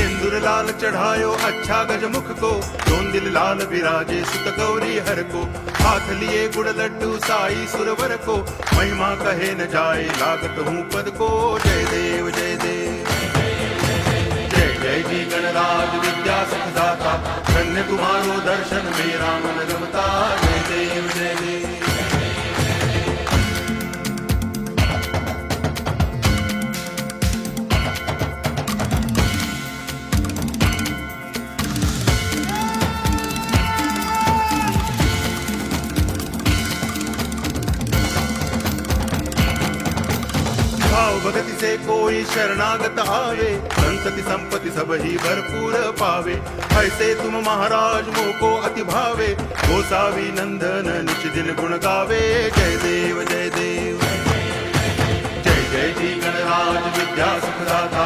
सिंदूर लाल चढ़ायो अच्छा गजमुख को, दोन दिल लाल विराजे सुत गौरी हर को, हाथ लिए गुड़ लड्डू साई सुरवर को, महिमा कहे न जाए लागत हूँ पद को। जय देव जय देव जय जय जी गणराज विद्या सुखदाता, धन्य तुम्हारो दर्शन मेरा मन रमता। जय देव जय देव भाव भगति से कोई शरणागत आवे, संतति संपत्ति सब ही भरपूर पावे। ऐसे तुम महाराज मोको अति भावे, गोसावी नंदन निच दिन गुण गावे। जय देव जय देव जय जय जी गणराज विद्या सुखदाता,